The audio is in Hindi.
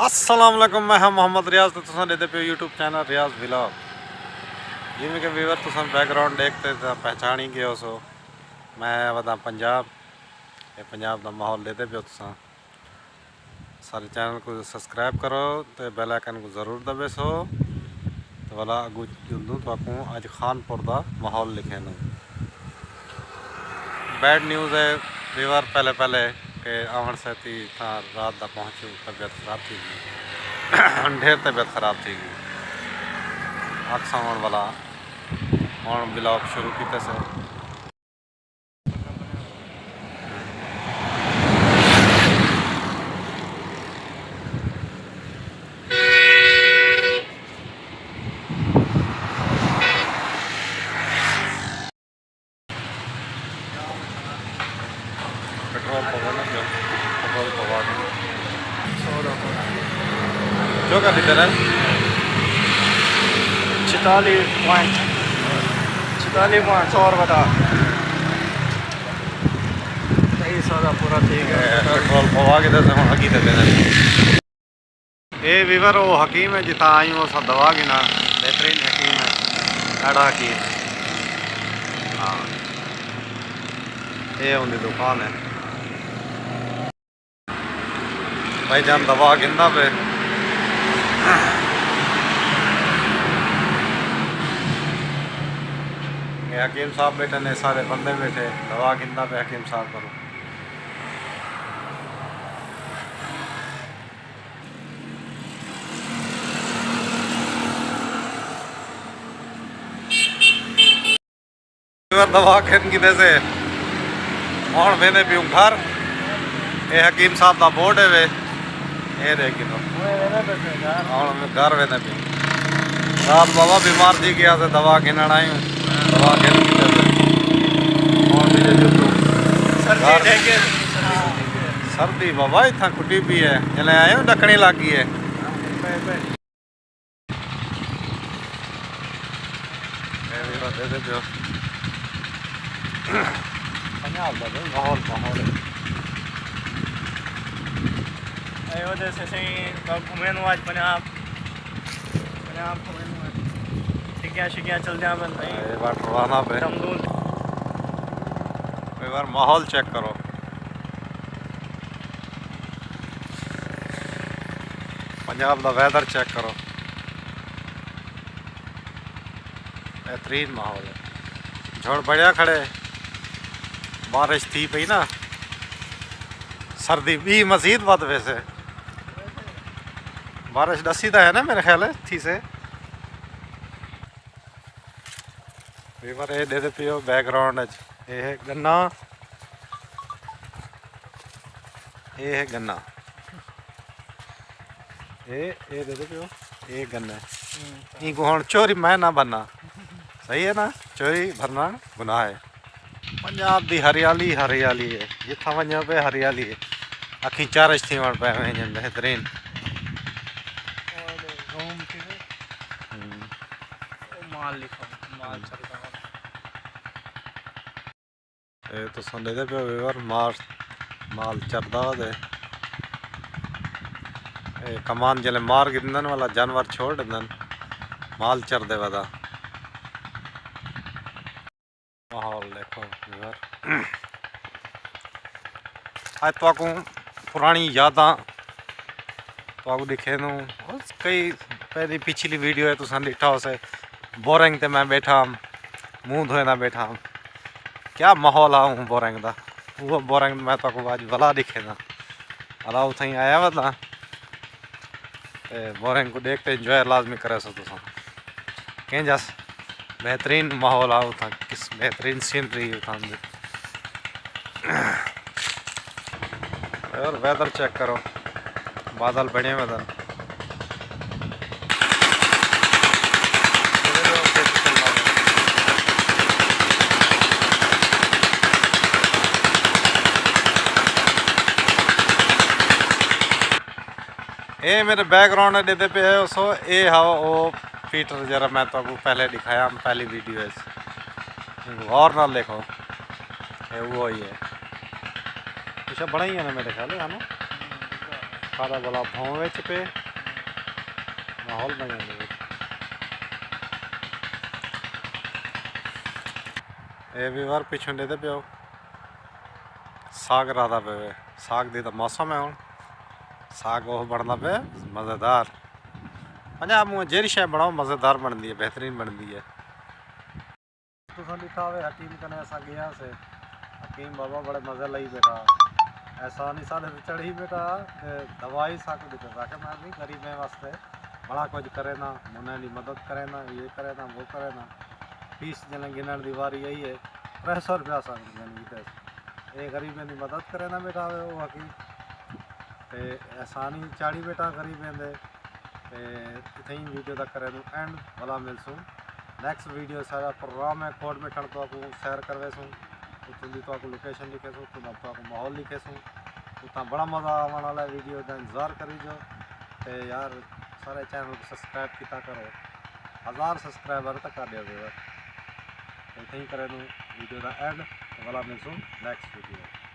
अस्सलाम वालेकुम, मैं हाँ मोहम्मद रियाज। तो तुम देखते पे यूट्यूब चैनल रियाज व्लॉग। जिमें के व्यूवर तुम बैकग्राउंड देखते तो पहचानी गए हो सो मैं वदा पंजाब। ये पंजाब का माहौल देते पे तुम सारे चैनल को सब्सक्राइब करो तो बेल आइकन को ज़रूर दबे सो तो वाला अगू जुलूँ तो अज खानपुर का माहौल लिखे न। बैड न्यूज़ है व्यूवर पहले पहले के आवन से थी था रात का पहुँचू तबीयत खराब थी गई ढेर तबीयत खराब थी गई। अक्स आने वाला हम ब्लॉग शुरू किए से पेट्रोल पवा ना जो पेट्रोल पवा जो कर दीते रहे 46.100 बता सही सारा पूरा ठीक है। पेट्रोल पवा के दे हम हकी देते हैं। ये वीवर वो हकीम है जिता आई वो सब दवा की ना बेहतरीन हकीम है ॾाढा हकीम है। हाँ ये उनकी दुकान है भाई जान दवा गिनदा पे ये हकीम साहब बैठे ने सारे बंदे बैठे दवा गिनदा पे हकीम साहब करो। दवा खेन की से और मैंने भी घर ये हकीम साहब का बोर्ड है वे ये देखी तो और मैं घर वेने भी रात बाबा बीमार जी गया से दवा गिनण आई हूँ दवा गिन की सर्दी बाबा इतना कुटी भी है जल्द आए हो डकनी लगी है। पंजाब का माहौल माहौल जैसे घूमे आज पंजाब पंजाब घूमे टिकिया शिकिया चल जा बन ये बार रवाना पे दमदूल एक बार माहौल चेक करो। पंजाब का वेदर चेक करो बेहतरीन माहौल है। झोड़ बढ़िया खड़े बारिश थी पई ना सर्दी भी मजीद बद वैसे बारिश दसी तो है ना मेरे ख्याल है थी से वीवर ये दे पियो बैकग्राउंड ये है गन्ना ये है गन्ना ये दे पियो ये गन्ना इनको हम चोरी मैं ना बनना सही है ना चोरी भरना गुनाह है। पंजाब की हरियाली हरियाली है जिथा वजह पे हरियाली है अखी चारज थी वण पे बेहतरीन ये तो संदे पे वीवर माल चरदा दे कमान जले मार गिंदन वाला जानवर छोड़ दन माल चर दे वदा माहौल देखो वीवर आज तो पुरानी यादा तो दिखे नू कई पहली पिछली वीडियो है तुम दिखा उसे बोरिंग ते मैं बैठा मुँह धोए ना बैठा क्या माहौल आ हूँ बोरिंग का वो बोरिंग मैं तो आज भला दिखे ना भला उथी आया वता बोरिंग को देखते इंजॉय लाजमी करे सो तुम कहीं जस बेहतरीन माहौल आ उथा किस बेहतरीन सीनरी उथा और वेदर चेक करो बादल बने वेदर ये मेरे बैकग्राउंड देते पे है सो ये हाँ वो फीटर जरा मैं तो पहले दिखाया पहली वीडियो है और ना देखो ये वो ही है बड़ा ही है ना मेरे ख्याल है ना सारा भला भाव विच पे माहौल बन जाए। ये भी बार पिछों दे पियो साग राधा पे साग दी तो मौसम है हुण साग वो बनता पे मज़ेदार। पंजाब में जेरी शय बनाओ मज़ेदार बनती है बेहतरीन बनती है। तुसा लिखा हुआ हकीम कने ऐसा गया से हकीम बाबा बड़े मज़े लाई बेटा ऐसा नहीं साढ़े चढ़ी बेटा दवाई साक दिखा कि मैं भी गरीब है वास्ते बड़ा कुछ करे ना मुने की मदद करे ना ये करे ना वो करे ना फीस जन गिनण की वारी यही है 300 रुपया साक ये गरीबें की मदद करे ना बेटा वो हकीम ते एहसानी चाड़ी बेटा गरीबें दे इतनी वीडियो तक करे एंड भला मिलसूँ नैक्सट वीडियो सारा प्रोग्राम है कोड में तो आपको शेयर करवे सूँ उतनी तो आपको लोकेशन लिखे सूँ तो आपको माहौल लिखे सूँ उतना बड़ा मज़ा आने वाला वीडियो का इंतज़ार करीजो तो यार सारे चैनल को सब्सक्राइब किया करो 1000 सब्सक्राइबर तक कर दिया इतनी करे वीडियो का एंड भला मिलसूँ नैक्सट वीडियो।